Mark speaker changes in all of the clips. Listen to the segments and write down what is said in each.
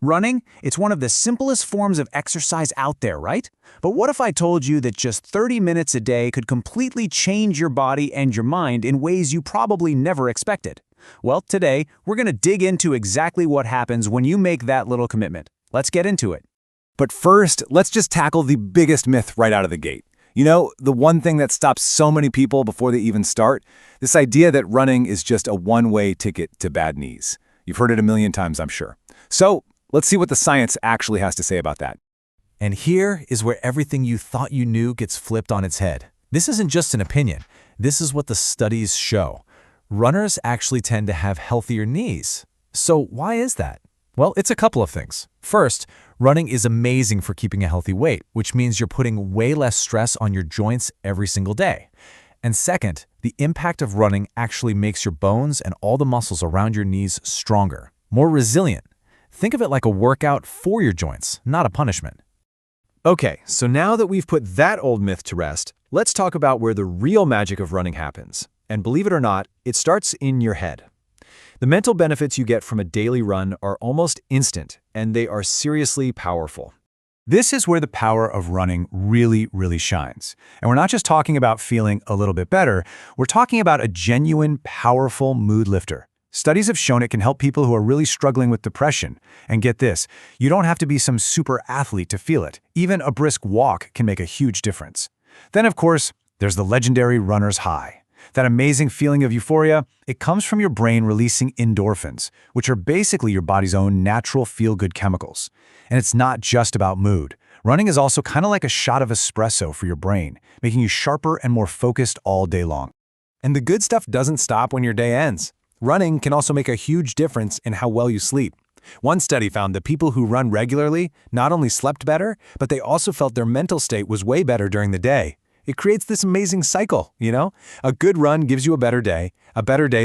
Speaker 1: Running, it's one of the simplest forms of exercise out there, right? But what if I told you that just 30 minutes a day could completely change your body and your mind in ways you probably never expected? Well, today, we're going to dig into exactly what happens when you make that little commitment. Let's get into it.
Speaker 2: But first, let's just tackle the biggest myth right out of the gate. You know, the one thing that stops so many people before they even start? This idea that running is just a one-way ticket to bad knees. You've heard it a million times, I'm sure. So, let's see what the science actually has to say about that.
Speaker 3: And here is where everything you thought you knew gets flipped on its head. This isn't just an opinion. This is what the studies show. Runners actually tend to have healthier knees. So why is that? Well, it's a couple of things. First, running is amazing for keeping a healthy weight, which means you're putting way less stress on your joints every single day. And second, the impact of running actually makes your bones and all the muscles around your knees stronger, more resilient. Think of it like a workout for your joints, not a punishment.
Speaker 2: Okay, so now that we've put that old myth to rest, let's talk about where the real magic of running happens. And believe it or not, it starts in your head. The mental benefits you get from a daily run are almost instant, and they are seriously powerful.
Speaker 1: This is where the power of running really shines. And we're not just talking about feeling a little bit better, we're talking about a genuine, powerful mood lifter. Studies have shown it can help people who are really struggling with depression. And get this, you don't have to be some super athlete to feel it. Even a brisk walk can make a huge difference. Then, of course, there's the legendary runner's high. That amazing feeling of euphoria, it comes from your brain releasing endorphins, which are basically your body's own natural feel-good chemicals. And it's not just about mood. Running is also kind of like a shot of espresso for your brain, making you sharper and more focused all day long.
Speaker 2: And the good stuff doesn't stop when your day ends. Running can also make a huge difference in how well you sleep. One study found that people who run regularly not only slept better, but they also felt their mental state was way better during the day. It creates this amazing cycle, you know? A good run gives you a better day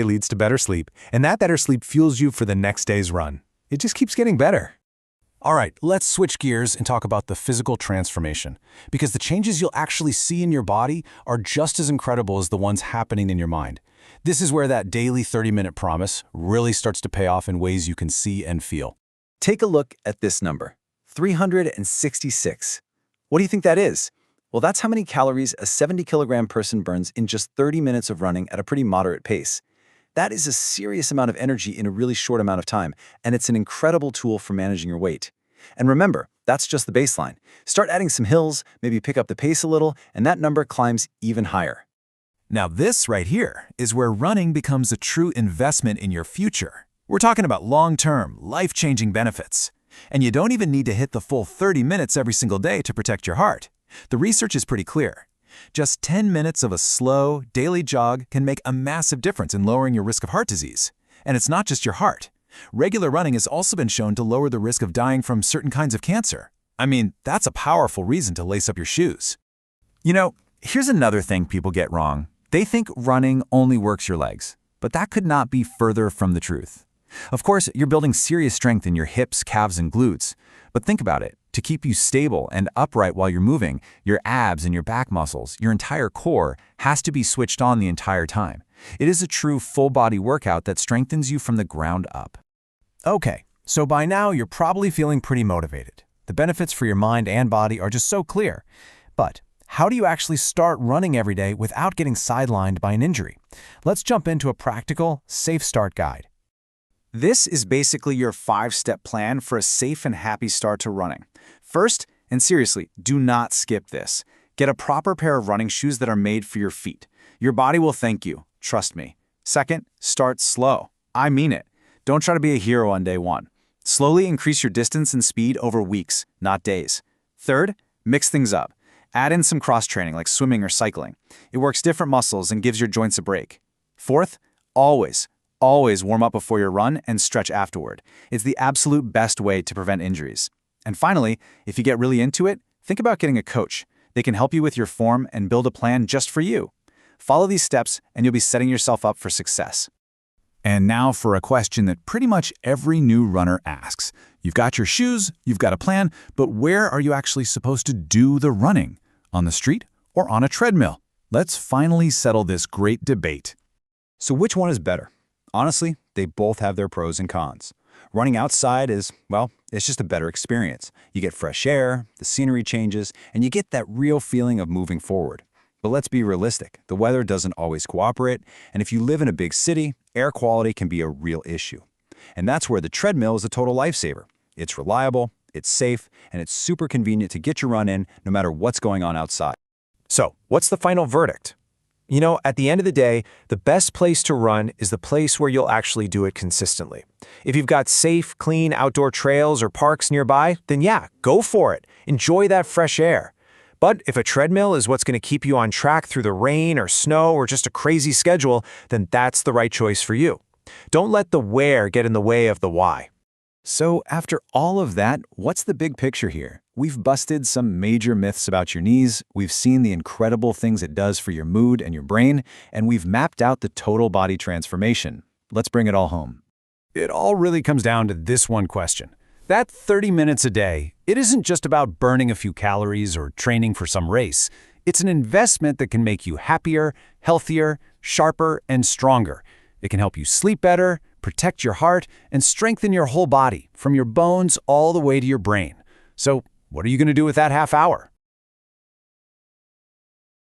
Speaker 2: leads to better sleep, and that better sleep fuels you for the next day's run. It just keeps getting better.
Speaker 1: All right, let's switch gears and talk about the physical transformation, because the changes you'll actually see in your body are just as incredible as the ones happening in your mind. This is where that daily 30-minute promise really starts to pay off in ways you can see and feel.
Speaker 2: Take a look at this number, 366. What do you think that is? Well, that's how many calories a 70-kilogram person burns in just 30 minutes of running at a pretty moderate pace. That is a serious amount of energy in a really short amount of time, and it's an incredible tool for managing your weight. And remember, that's just the baseline. Start adding some hills, maybe pick up the pace a little, and that number climbs even higher.
Speaker 3: Now this right here is where running becomes a true investment in your future. We're talking about long-term, life-changing benefits. And you don't even need to hit the full 30 minutes every single day to protect your heart. The research is pretty clear. Just 10 minutes of a slow, daily jog can make a massive difference in lowering your risk of heart disease. And it's not just your heart. Regular running has also been shown to lower the risk of dying from certain kinds of cancer. I mean, that's a powerful reason to lace up your shoes.
Speaker 1: You know, here's another thing people get wrong. They think running only works your legs, but that could not be further from the truth. Of course, you're building serious strength in your hips, calves, and glutes. But think about it. To keep you stable and upright while you're moving, your abs and your back muscles, your entire core, has to be switched on the entire time. It is a true full-body workout that strengthens you from the ground up. Okay, so by now you're probably feeling pretty motivated. The benefits for your mind and body are just so clear. But how do you actually start running every day without getting sidelined by an injury? Let's jump into a practical, safe start guide. This is basically your 5-step plan for a safe and happy start to running. First, and seriously, do not skip this. Get a proper pair of running shoes that are made for your feet. Your body will thank you, trust me. Second, start slow. I mean it. Don't try to be a hero on day one. Slowly increase your distance and speed over weeks, not days. Third, mix things up. Add in some cross-training like swimming or cycling. It works different muscles and gives your joints a break. Fourth, always warm up before your run and stretch afterward. It's the absolute best way to prevent injuries. And finally, if you get really into it, think about getting a coach. They can help you with your form and build a plan just for you. Follow these steps and you'll be setting yourself up for success. And now for a question that pretty much every new runner asks. You've got your shoes, you've got a plan, but where are you actually supposed to do the running? On the street or on a treadmill? Let's finally settle this great debate.
Speaker 2: So which one is better? Honestly, they both have their pros and cons. Running outside is, well, It's just a better experience. You get fresh air, the scenery changes, and you get that real feeling of moving forward. But let's be realistic. The weather doesn't always cooperate, and if you live in a big city, air quality can be a real issue. And that's where the treadmill is a total lifesaver. It's reliable, it's safe, and it's super convenient to get your run in no matter what's going on outside.
Speaker 3: So, what's the final verdict? You know, at the end of the day, the best place to run is the place where you'll actually do it consistently. If you've got safe, clean outdoor trails or parks nearby, then yeah, go for it. Enjoy that fresh air. But if a treadmill is what's going to keep you on track through the rain or snow or just a crazy schedule, then that's the right choice for you. Don't let the where get in the way of the why.
Speaker 2: So after all of that, what's the big picture here? We've busted some major myths about your knees, we've seen the incredible things it does for your mood and your brain, and we've mapped out the total body transformation. Let's bring it all home.
Speaker 1: It all really comes down to this one question. That 30 minutes a day, it isn't just about burning a few calories or training for some race. It's an investment that can make you happier, healthier, sharper, and stronger. It can help you sleep better, protect your heart, and strengthen your whole body, from your bones all the way to your brain. So, what are you going to do with that half hour?